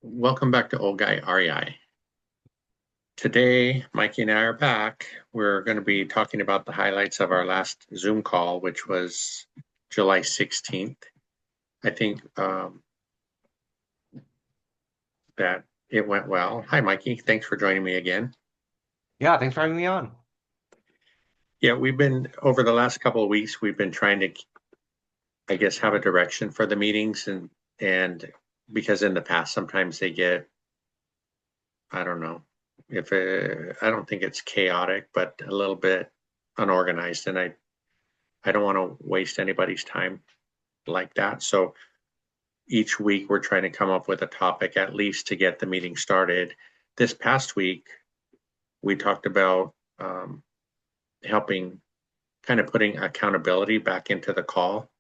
Welcome back to Old Guy REI. Today, Mikey and I are back. We're going to be talking about the highlights of our last Zoom call, which was July 16th. I think that it went well. Hi, Mikey. Thanks for joining me again. Yeah, thanks for having me on. Yeah, we've been over the last couple of weeks, we've been trying to, I guess, have a direction for the meetings and because in the past, sometimes they get, I don't know, if I don't think it's chaotic, but a little bit unorganized. And I don't want to waste anybody's time like that. So each week we're trying to come up with a topic at least to get the meeting started. This past week, we talked about helping kind of putting accountability back into the call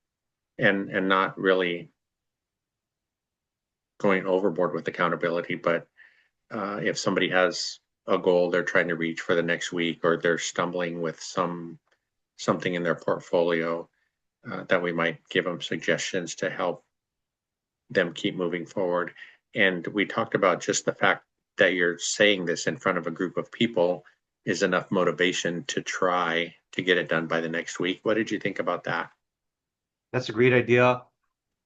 and not really going overboard with accountability, but if somebody has a goal they're trying to reach for the next week or they're stumbling with something in their portfolio, that we might give them suggestions to help them keep moving forward. And we talked about just the fact that you're saying this in front of a group of people is enough motivation to try to get it done by the next week. What did you think about that? That's a great idea.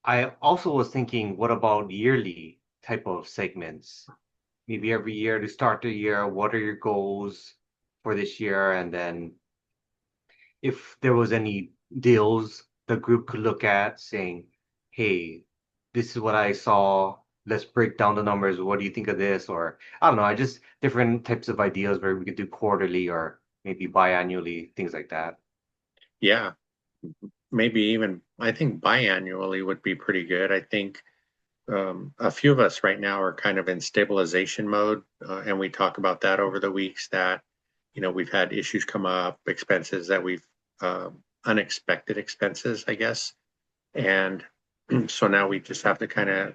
I also was thinking, what about yearly type of segments? Maybe every year to start the year, what are your goals for this year? And then if there was any deals the group could look at saying, hey, this is what I saw. Let's break down the numbers. What do you think of this? Or I don't know, I just different types of ideas where we could do quarterly or maybe biannually, things like that. Yeah, maybe even I think biannually would be pretty good. I think a few of us right now are kind of in stabilization mode, and we talk about that over the weeks that we've had issues come up, expenses that we've unexpected expenses, I guess, and so now we just have to kind of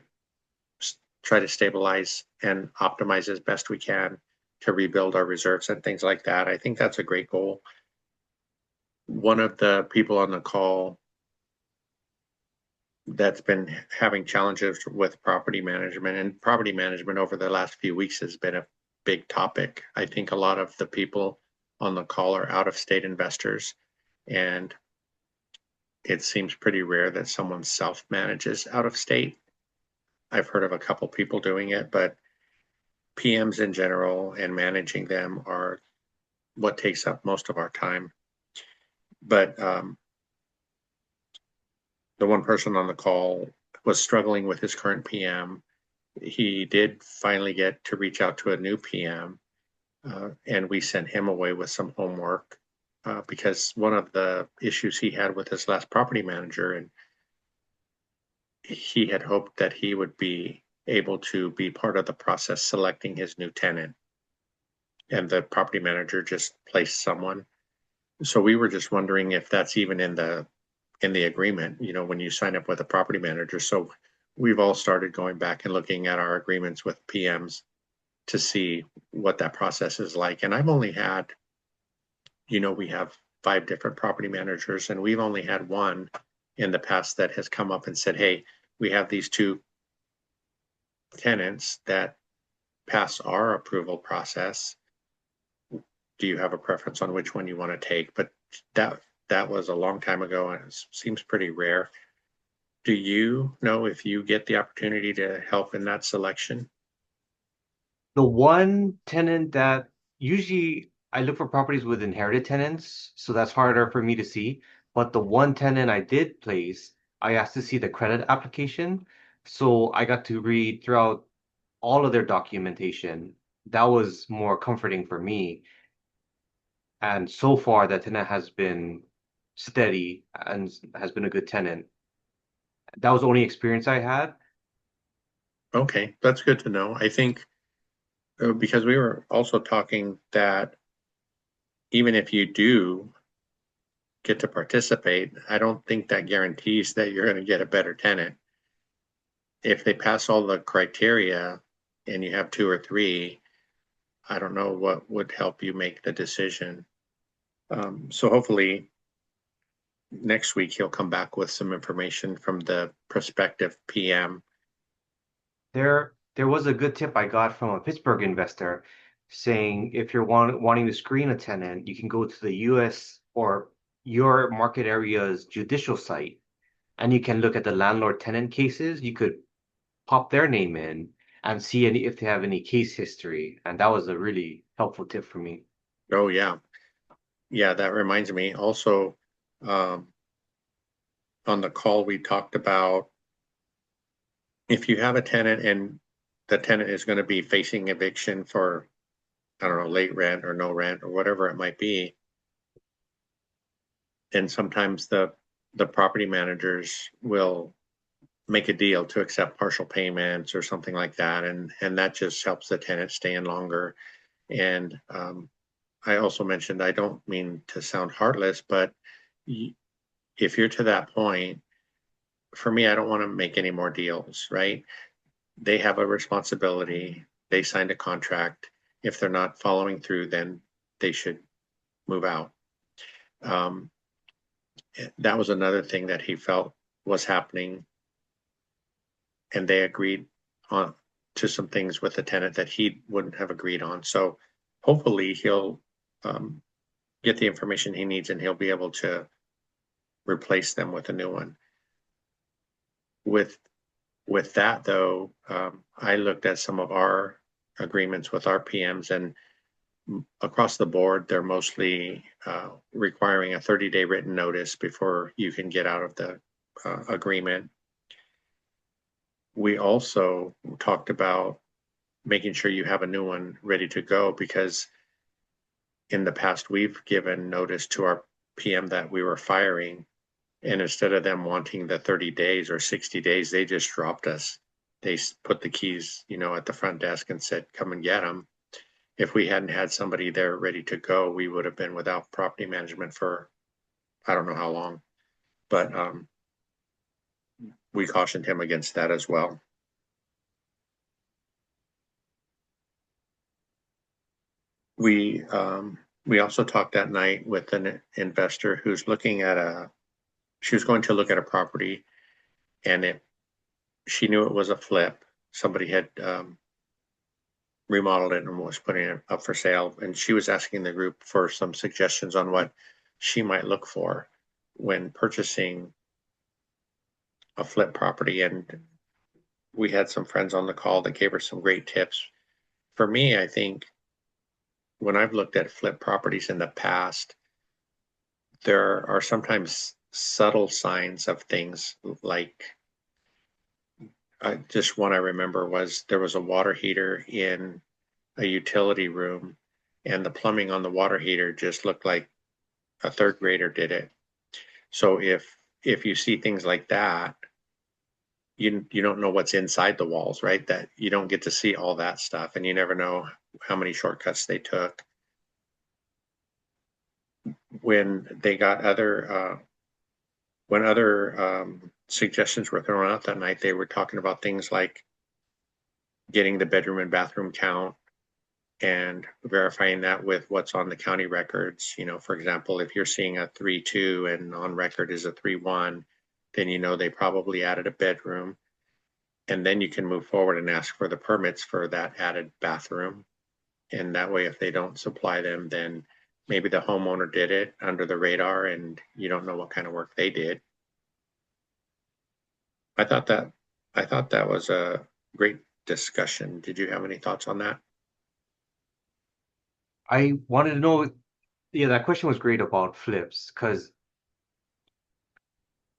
try to stabilize and optimize as best we can to rebuild our reserves and things like that. I think that's a great goal. One of the people on the call that's been having challenges with property management, and property management over the last few weeks has been a big topic. I think a lot of the people on the call are out of state investors, and it seems pretty rare that someone self manages out of state. I've heard of a couple people doing it, but PMs in general and managing them are what takes up most of our time. But the one person on the call was struggling with his current PM. He did finally get to reach out to a new PM, and we sent him away with some homework because one of the issues he had with his last property manager, and he had hoped that he would be able to be part of the process selecting his new tenant, and the property manager just placed someone. So we were just wondering if that's even in the agreement, when you sign up with a property manager. So we've all started going back and looking at our agreements with PMs to see what that process is like. And I've only had, we have 5 different property managers, and we've only had one in the past that has come up and said, hey, we have these two tenants that pass our approval process. Do you have a preference on which one you want to take? But that was a long time ago, and it seems pretty rare. Do you know if you get the opportunity to help in that selection? The one tenant that usually I look for properties with inherited tenants, so that's harder for me to see. But the one tenant I did place, I asked to see the credit application. So I got to read throughout all of their documentation. That was more comforting for me. And so far, that tenant has been steady and has been a good tenant. That was the only experience I had. Okay, that's good to know. I think because we were also talking that even if you do get to participate, I don't think that guarantees that you're going to get a better tenant. If they pass all the criteria and you have two or three, I don't know what would help you make the decision. So hopefully next week he'll come back with some information from the prospective PM. There there was a good tip I got from a Pittsburgh investor saying if you're wanting to screen a tenant, you can go to the US or your market area's judicial site and you can look at the landlord tenant cases. You could pop their name in and see if they have any case history. And that was a really helpful tip for me. Oh, yeah. Yeah, that reminds me also, um, on the call, we talked about if you have a tenant and the tenant is going to be facing eviction for, I don't know, late rent or no rent or whatever it might be. And sometimes the property managers will make a deal to accept partial payments or something like that. And that just helps the tenant stay in longer. And I also mentioned, I don't mean to sound heartless, but if you're to that point, for me, I don't want to make any more deals, right? They have a responsibility. They signed a contract. If they're not following through, then they should move out. Um, that was another thing that he felt was happening, and they agreed on to some things with the tenant that he wouldn't have agreed on. So hopefully he'll um, get the information he needs and he'll be able to replace them with a new one. With that though, I looked at some of our agreements with our PMs, and across the board, they're mostly requiring a 30-day written notice before you can get out of the agreement. We also talked about making sure you have a new one ready to go, because in the past we've given notice to our PM that we were firing, and instead of them wanting the 30 days or 60 days, they just dropped us. They put the keys, at the front desk and said, come and get them. If we hadn't had somebody there ready to go, we would have been without property management for I don't know how long. But we cautioned him against that as well. We also talked that night with an investor who's looking at she was going to look at a property, and she knew it was a flip. Somebody had remodeled it and was putting it up for sale. And she was asking the group for some suggestions on what she might look for when purchasing a flip property. And we had some friends on the call that gave her some great tips. For me, I think when I've looked at flip properties in the past, there are sometimes subtle signs of things like just one I remember was there was a water heater in a utility room, and the plumbing on the water heater just looked like a third grader did it. So if you see things like that, you don't know what's inside the walls, right? That you don't get to see all that stuff, and you never know how many shortcuts they took. When they got when other suggestions were thrown out that night, they were talking about things like getting the bedroom and bathroom count and verifying that with what's on the county records. For example, if you're seeing a 3-2 and on record is a 3-1, then they probably added a bedroom. And then you can move forward and ask for the permits for that added bathroom. And that way, if they don't supply them, then maybe the homeowner did it under the radar and you don't know what kind of work they did. I thought that was a great discussion. Did you have any thoughts on that? I wanted to know, yeah, that question was great about flips, because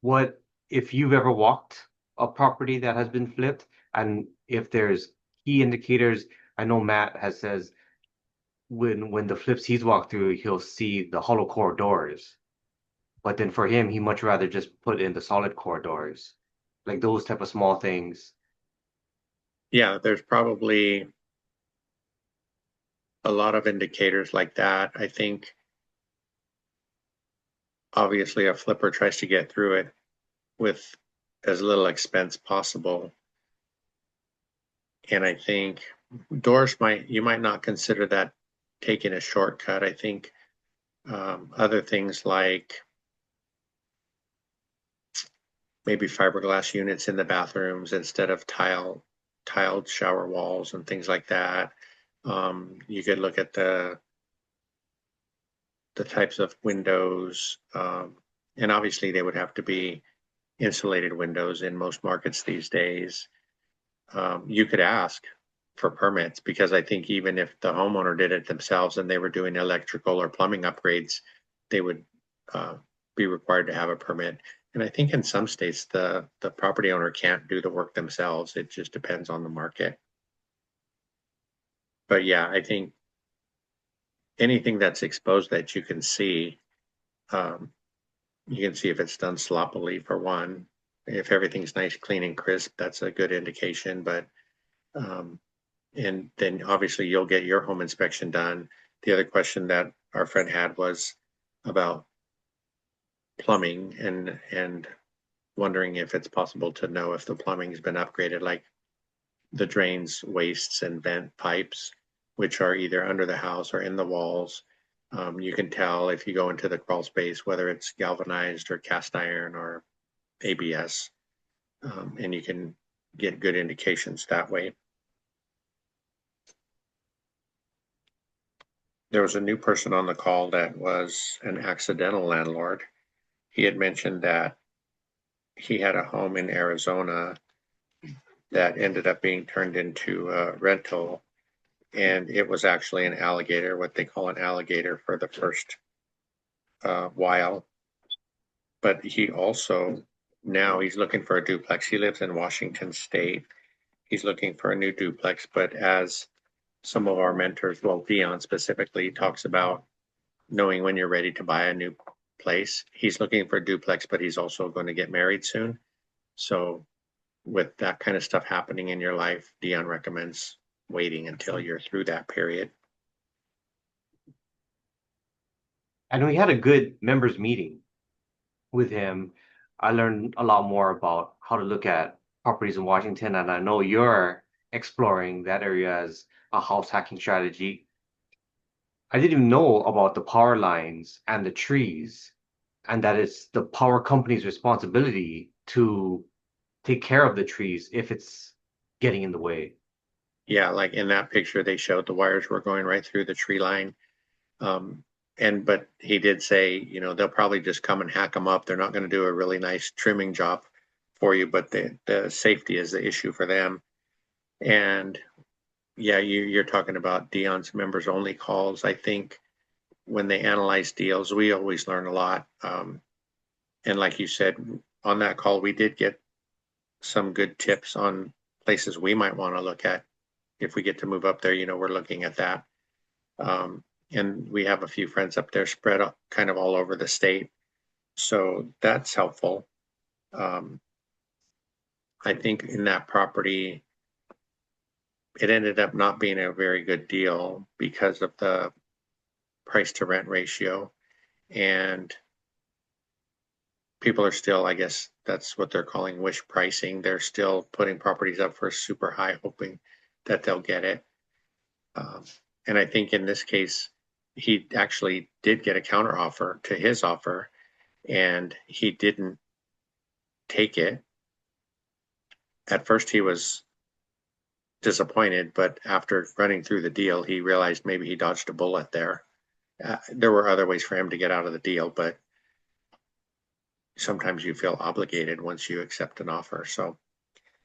what if you've ever walked a property that has been flipped, and if there's key indicators. I know Matt has says when the flips he's walked through, he'll see the hollow core doors. But then for him, he much rather just put in the solid core doors. Like those type of small things. Yeah, there's probably a lot of indicators like that. I think obviously a flipper tries to get through it with as little expense possible. And I think doors you might not consider that taking a shortcut. I think other things like maybe fiberglass units in the bathrooms instead of tile tiled shower walls and things like that. You could look at the types of windows, and obviously they would have to be insulated windows in most markets these days. You could ask for permits because I think even if the homeowner did it themselves and they were doing electrical or plumbing upgrades, they would be required to have a permit. And I think in some states the property owner can't do the work themselves. It just depends on the market. But yeah, I think anything that's exposed that um, you can see if it's done sloppily for one. If everything's nice, clean, and crisp, that's a good indication. But and then obviously you'll get your home inspection done. The other question that our friend had was about plumbing and wondering if it's possible to know if the plumbing's been upgraded, like the drains, wastes, and vent pipes, which are either under the house or in the walls. You can tell if you go into the crawl space whether it's galvanized or cast iron or ABS, and you can get good indications that way. There was a new person on the call that was an accidental landlord. He had mentioned that he had a home in Arizona that ended up being turned into a rental, and it was actually an alligator, what they call an alligator, for the first while. But he also, now he's looking for a duplex. He lives in Washington State. He's looking for a new duplex, but as some of our mentors, well, Dion specifically talks about knowing when you're ready to buy a new place. He's looking for a duplex, but he's also going to get married soon. So with that kind of stuff happening in your life, Dion recommends waiting until you're through that period. And we had a good members meeting with him. I learned a lot more about how to look at properties in Washington, and I know you're exploring that area as a house hacking strategy. I didn't even know about the power lines and the trees, and that it's the power company's responsibility to take care of the trees if it's getting in the way. Yeah, like in that picture, they showed the wires were going right through the tree line. Um, but he did say, they'll probably just come and hack them up. They're not going to do a really nice trimming job for you, but the safety is the issue for them. And yeah, you're talking about Dion's members only calls. I think when they analyze deals, we always learn a lot. And like you said, on that call, we did get some good tips on places we might want to look at. If we get to move up there, we're looking at that. And we have a few friends up there spread up kind of all over the state. So that's helpful. I think in that property, it ended up not being a very good deal because of the price to rent ratio. And people are still, I guess that's what they're calling wish pricing. They're still putting properties up for super high, hoping that they'll get it. And I think in this case, he actually did get a counter offer to his offer, and he didn't take it. At first, he was disappointed, but after running through the deal, he realized maybe he dodged a bullet there. There were other ways for him to get out of the deal, but sometimes you feel obligated once you accept an offer. So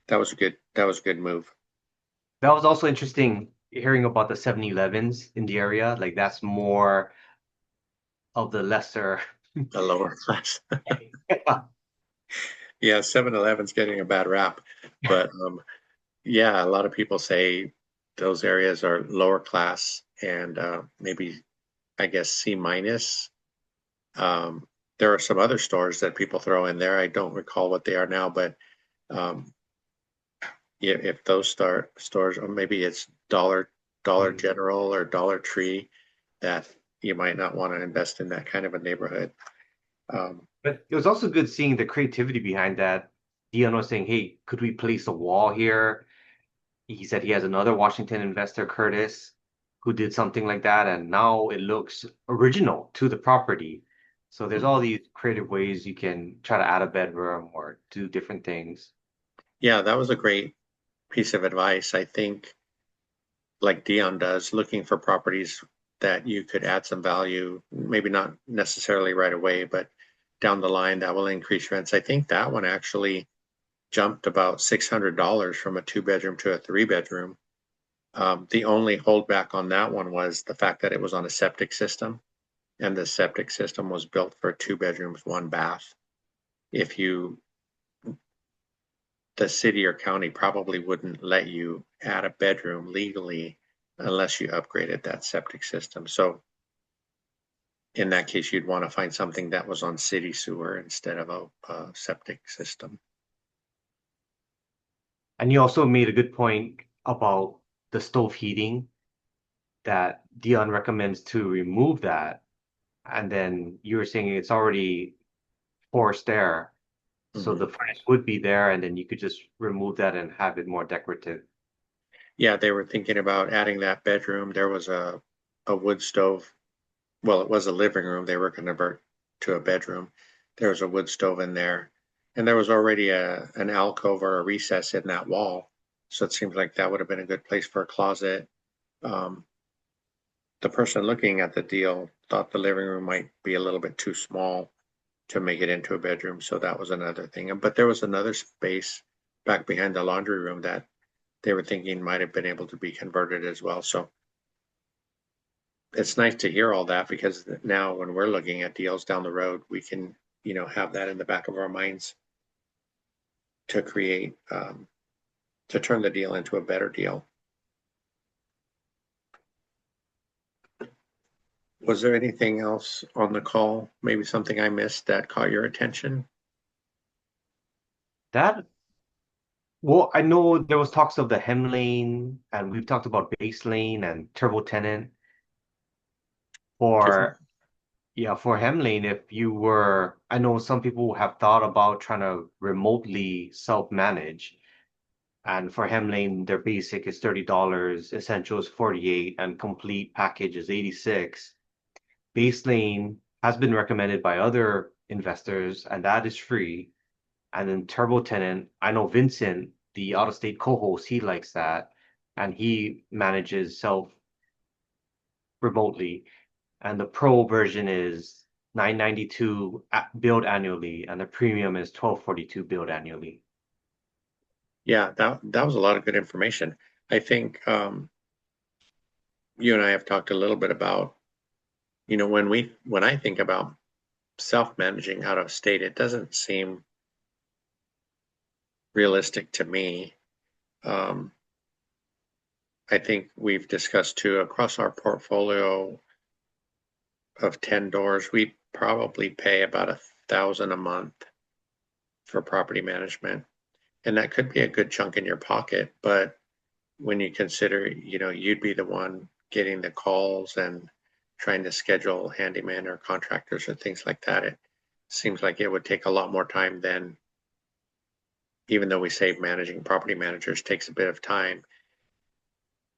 that was a good move. That was also interesting hearing about the 7-Elevens in the area. Like that's more of the lesser. The lower class. Yeah, 7-Eleven's getting a bad rap, but yeah, a lot of people say those areas are lower class and maybe, I guess, C minus. There are some other stores that people throw in there. I don't recall what they are now, but um, if those stores, or maybe it's Dollar General or Dollar Tree, that you might not want to invest in that kind of a neighborhood. But it was also good seeing the creativity behind that. Dion was saying, "Hey, could we place a wall here?" He said he has another Washington investor, Curtis, who did something like that, and now it looks original to the property. So there's all these creative ways you can try to add a bedroom or do different things. Yeah, that was a great piece of advice. I think, like Dion does, looking for properties that you could add some value, maybe not necessarily right away, but down the line that will increase rents. I think that one actually jumped about $600 from a 2 bedroom to a 3 bedroom. The only holdback on that one was the fact that it was on a septic system, and the septic system was built for 2 bedrooms, 1 bath. If you, the city or county probably wouldn't let you add a bedroom legally unless you upgraded that septic system. So in that case, you'd want to find something that was on city sewer instead of a septic system. And you also made a good point about the stove heating that Dion recommends to remove that. And then you were saying it's already forced there. So Mhm. the furnace would be there, and then you could just remove that and have it more decorative. Yeah, they were thinking about adding that bedroom. There was a wood stove. Well, it was a living room. They were going to convert to a bedroom. There was a wood stove in there, and there was already an alcove or a recess in that wall. So it seems like that would have been a good place for a closet. Um, the person looking at the deal thought the living room might be a little bit too small to make it into a bedroom. So that was another thing. But there was another space back behind the laundry room that they were thinking might have been able to be converted as well. So it's nice to hear all that, because now when we're looking at deals down the road, we can, have that in the back of our minds to create, to turn the deal into a better deal. Was there anything else on the call? Maybe something I missed that caught your attention? That, well, I know there was talks of the hem lane, and we've talked about base lane and turbo tenant. Different. For Yeah, for hem lane, if you were, I know some people have thought about trying to remotely self-manage. And for hem lane, their basic is $30, essential is 48, and complete package is 86. Base lane has been recommended by other investors, and that is free. And then turbo tenant, I know Vincent, the out-of-state co-host, he likes that, and he manages self remotely. And the pro version is 992 billed annually, and the premium is 1242 billed annually. Yeah, that was a lot of good information. I think you and I have talked a little bit about, when I think about self-managing out of state, it doesn't seem realistic to me. Um, I think we've discussed too, across our portfolio of 10 doors, we probably pay about 1,000 a month for property management. And that could be a good chunk in your pocket, but when you consider, you'd be the one getting the calls and trying to schedule handyman or contractors or things like that, it seems like it would take a lot more time than, even though we say managing property managers takes a bit of time,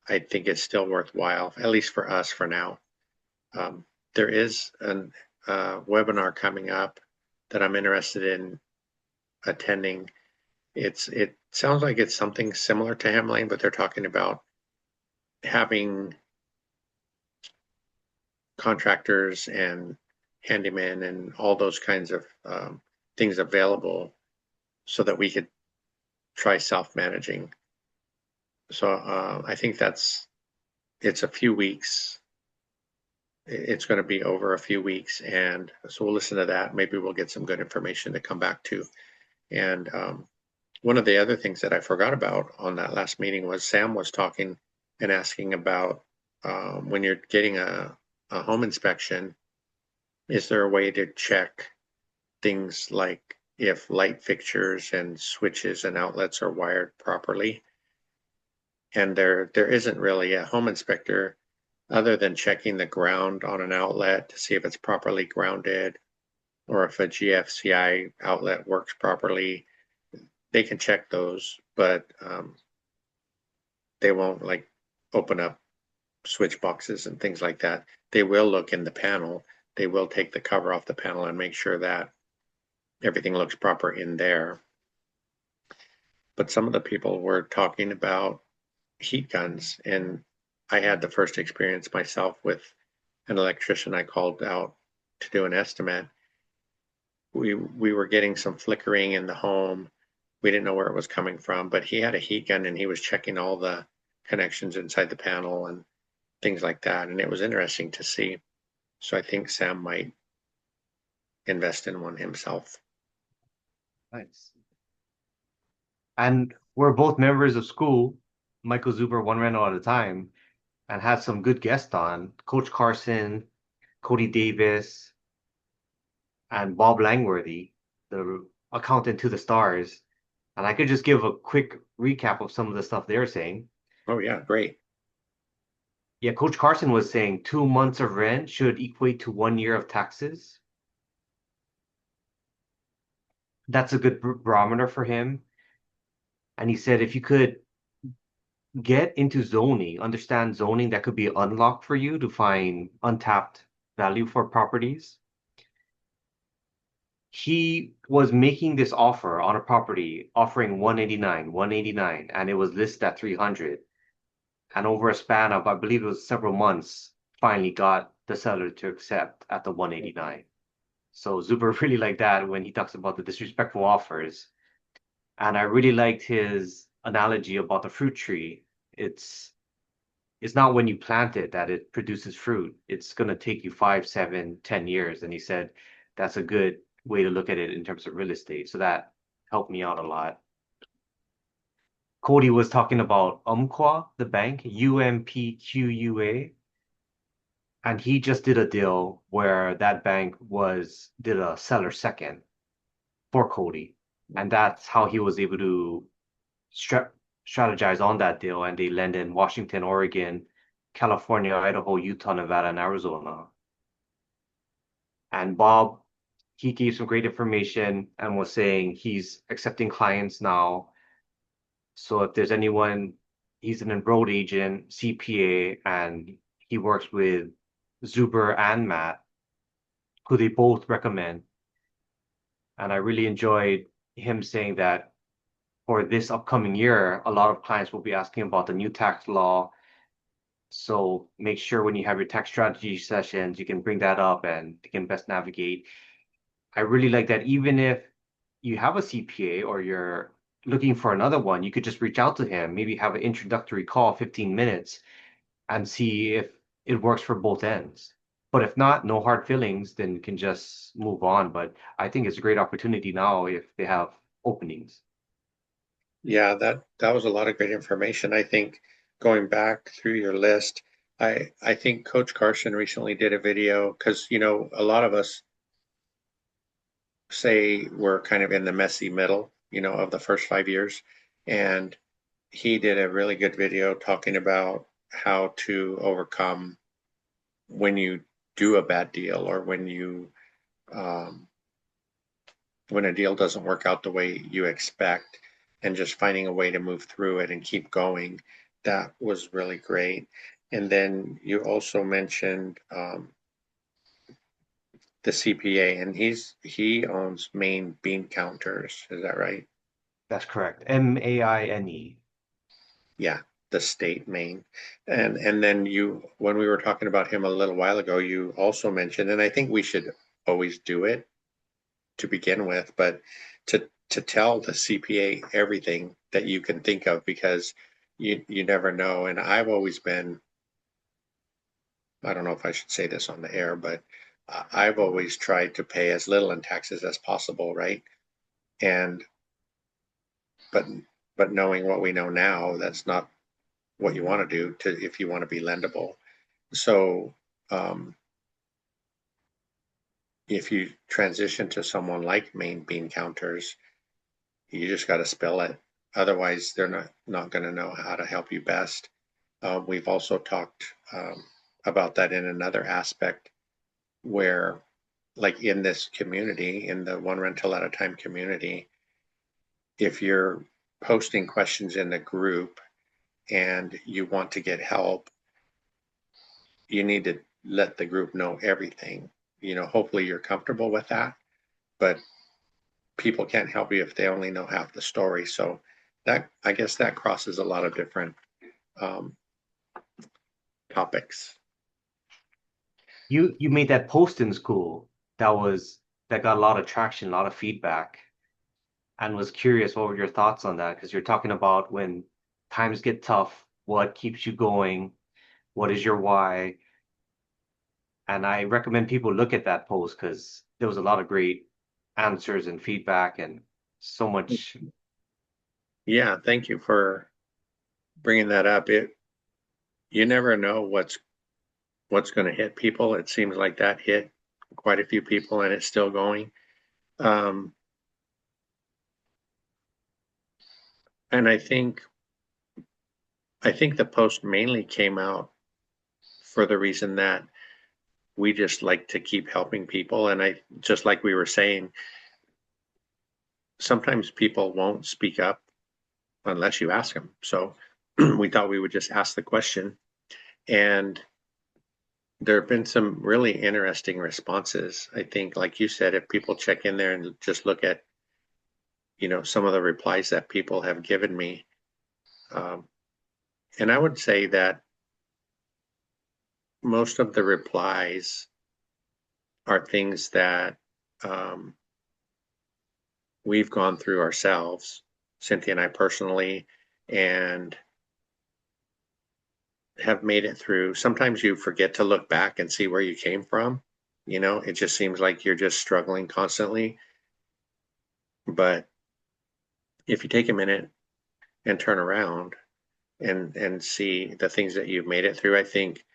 I think it's still worthwhile, at least for us for now. Um, there is a webinar coming up that I'm interested in attending. It sounds like it's something similar to Hemlane, but they're talking about having contractors and handymen and all those kinds of things available so that we could try self-managing. So I think it's a few weeks. It's going to be over a few weeks, and so we'll listen to that. Maybe we'll get some good information to come back to. And one of the other things that I forgot about on that last meeting was Sam was talking and asking about when you're getting a home inspection, is there a way to check things like if light fixtures and switches and outlets are wired properly? And there isn't really a home inspector, other than checking the ground on an outlet to see if it's properly grounded, or if a GFCI outlet works properly. They can check those, but they won't like open up switch boxes and things like that. They will look in the panel. They will take the cover off the panel and make sure that everything looks proper in there. but some of the people were talking about heat guns. And I had the first experience myself with an electrician I called out to do an estimate. We were getting some flickering in the home. We didn't know where it was coming from, but he had a heat gun and he was checking all the connections inside the panel and things like that. And it was interesting to see. So I think Sam might invest in one himself. Nice. And we're both members of school, Michael Zuber, One Rental at a Time, and had some good guests on, Coach Carson, Cody Davis, and Bob Langworthy, the accountant to the stars. And I could just give a quick recap of some of the stuff they're saying. Oh yeah, great. Yeah, Coach Carson was saying 2 months of rent should equate to 1 year of taxes. That's a good barometer for him. And he said if you could get into zoning, understand zoning, that could be unlocked for you to find untapped value for properties. He was making this offer on a property offering 189, and it was listed at 300. And over a span of, I believe it was several months, finally got the seller to accept at the 189. So Zuber really liked that when he talks about the disrespectful offers. And I really liked his analogy about the fruit tree. It's it's not when you plant it that it produces fruit. It's going to take you 5, 7, 10 years. And he said that's a good way to look at it in terms of real estate. So that helped me out a lot. Cody was talking about Umpqua, the bank, UMPQUA, and he just did a deal where that bank did a seller second for Cody. And that's how he was able to strategize on that deal. And they lend in Washington, Oregon, California, Idaho, Utah, Nevada, and Arizona. And Bob, he gave some great information and was saying he's accepting clients now. So if there's anyone, he's an enrolled agent, CPA, and he works with Zuber and Matt, who they both recommend. And I really enjoyed him saying that for this upcoming year, a lot of clients will be asking about the new tax law. So make sure when you have your tax strategy sessions, you can bring that up and you can best navigate. I really like that even if you have a CPA or you're looking for another one, you could just reach out to him, maybe have an introductory call, 15 minutes, and see if it works for both ends. But if not, no hard feelings, then you can just move on. But I think it's a great opportunity now if they have openings. Yeah, that was a lot of great information. I think going back through your list, I think Coach Carson recently did a video because a lot of us say we're kind of in the messy middle, of the first 5 years, and he did a really good video talking about how to overcome when you do a bad deal or um, when a deal doesn't work out the way you expect and just finding a way to move through it and keep going. That was really great. And then you also mentioned the CPA, and he owns Maine Bean Counters. Is that right? That's correct. Maine. Yeah, the state Maine. And then when we were talking about him a little while ago, you also mentioned, and I think we should always do it to begin with, but to tell the CPA everything that you can think of because you never know. And I've always been, I don't know if I should say this on the air, but I've always tried to pay as little in taxes as possible, right? And but but knowing what we know now, that's not what you want to do to if you want to be lendable. So if you transition to someone like Maine Bean Counters, you just got to spill it. Otherwise, they're not going to know how to help you best. We've also talked about that in another aspect where, like in this community, in the one rental at a time community, if you're posting questions in the group and you want to get help, you need to let the group know everything. Hopefully you're comfortable with that, but people can't help you if they only know half the story. So that I guess that crosses a lot of different um, topics. You made that post in school that got a lot of traction, a lot of feedback, and was curious what were your thoughts on that? Because you're talking about when times get tough, what keeps you going, what is your why? And I recommend people look at that post because there was a lot of great answers and feedback and so much. Yeah, thank you for bringing that up. It You never know what's going to hit people. It seems like that hit quite a few people, and it's still going. Um, and I think the post mainly came out for the reason that we just like to keep helping people, and I just like we were saying, sometimes people won't speak up unless you ask them. So we thought we would just ask the question, and there have been some really interesting responses. I think, like you said, if people check in there and just look at, some of the replies that people have given me, um, and I would say that most of the replies are things that um, we've gone through ourselves, Cynthia and I personally, and have made it through. Sometimes you forget to look back and see where you came from. It just seems like you're just struggling constantly. But if you take a minute and turn around and see the things that you've made it through, I think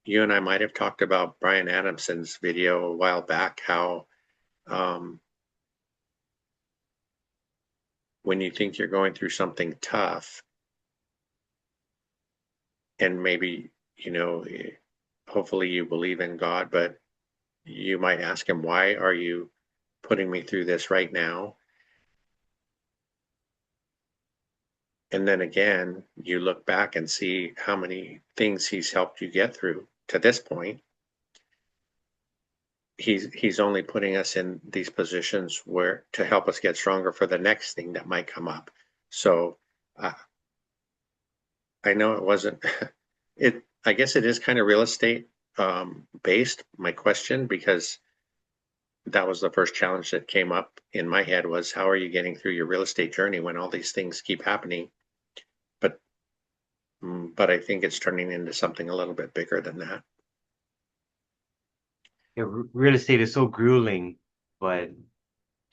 you and I might have talked about Brian Adamson's video a while back, how um, when you think you're going through something tough, and maybe, hopefully you believe in God, but you might ask him, why are you putting me through this right now? And then again, you look back and see how many things he's helped you get through to this point. He's only putting us in these positions where to help us get stronger for the next thing that might come up. So uh, I know it wasn't it. I guess it is kind of real estate based. My question, because that was the first challenge that came up in my head, was how are you getting through your real estate journey when all these things keep happening? But but I think it's turning into something a little bit bigger than that. Yeah, real estate is so grueling, but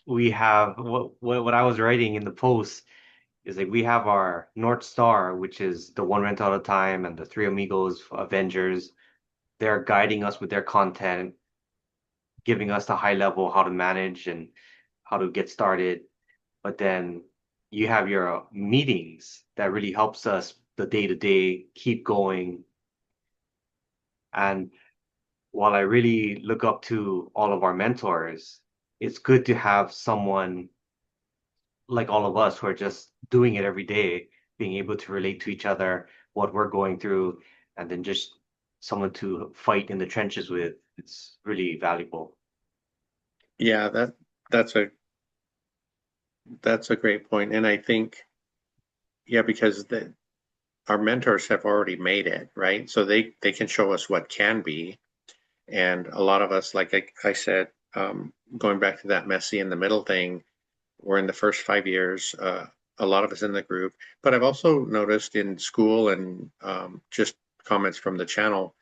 we have what I was writing in the post is like we have our North Star, which is the One Rental at a Time and the Three Amigos Avengers. They're guiding us with their content, giving us the high level how to manage and how to get started. But then you have your meetings that really helps us the day to day keep going. And while I really look up to all of our mentors, it's good to have someone like all of us who are just doing it every day, being able to relate to each other, what we're going through, and then just someone to fight in the trenches with. It's really valuable. Yeah, that's a that's a great point, and I think yeah, because our mentors have already made it, right? So they can show us what can be, and a lot of us, like I said, going back to that messy in the middle thing, we're in the first 5 years. A lot of us in the group, but I've also noticed in school and just comments from the channel,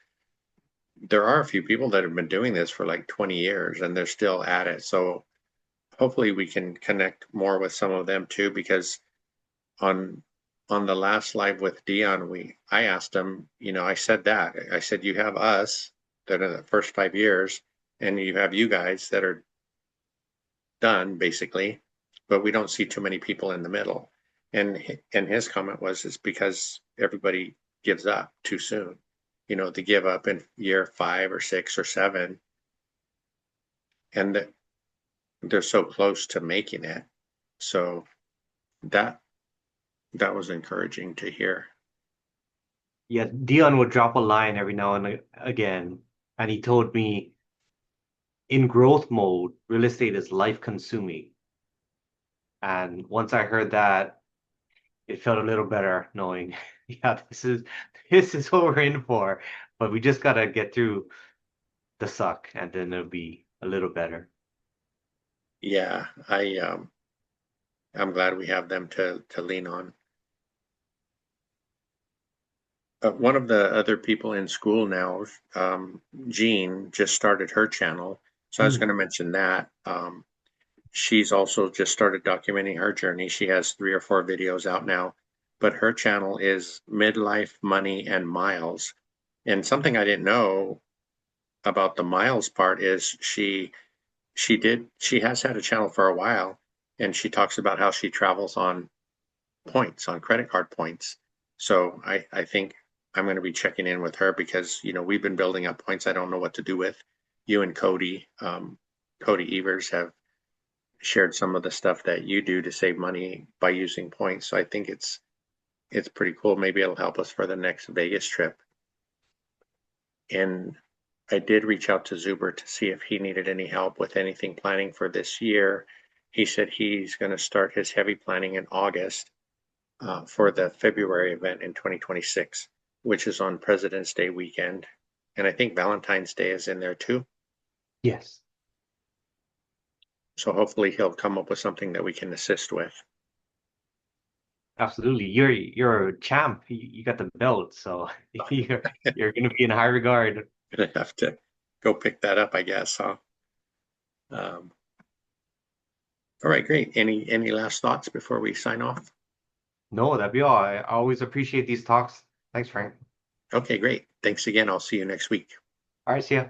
there are a few people that have been doing this for like 20 years and they're still at it. So hopefully we can connect more with some of them too, because on on the last live with Dion, I asked him, I said that. I said you have us that are the first 5 years, and you have you guys that are done basically, but we don't see too many people in the middle. And his comment was it's because everybody gives up too soon. They give up in year 5 or 6 or 7, and they're so close to making it. So that that was encouraging to hear. Yeah, Dion would drop a line every now and again, and he told me in growth mode, real estate is life consuming. And once I heard that, it felt a little better knowing, yeah, this is what we're in for. But we just gotta get through the suck, and then it'll be a little better. Yeah, I'm glad we have them to lean on. One of the other people in school now, Jean, just started her channel. So I was going to Hmm. mention that. She's also just started documenting her journey. She has 3 or 4 videos out now, but her channel is Midlife Money and Miles. And something I didn't know about the miles part is she has had a channel for a while, and she talks about how she travels on points, on credit card points. So I think I'm going to be checking in with her because, we've been building up points I don't know what to do with. You and Cody Evers have shared some of the stuff that you do to save money by using points. So I think it's pretty cool. Maybe it'll help us for the next Vegas trip. And I did reach out to Zuber to see if he needed any help with anything planning for this year. He said he's going to start his heavy planning in August for the February event in 2026, which is on President's Day weekend. And I think Valentine's Day is in there too. Yes, So hopefully he'll come up with something that we can assist with. absolutely. You're a champ. You got the belt, so you're gonna be in high regard. Gonna have to go pick that up, I guess, huh? Um, all right, great. Any last thoughts before we sign off? No, that'd be all. I always appreciate these talks. Thanks, Frank. Okay, great. Thanks again. I'll see you next week. All right, see ya.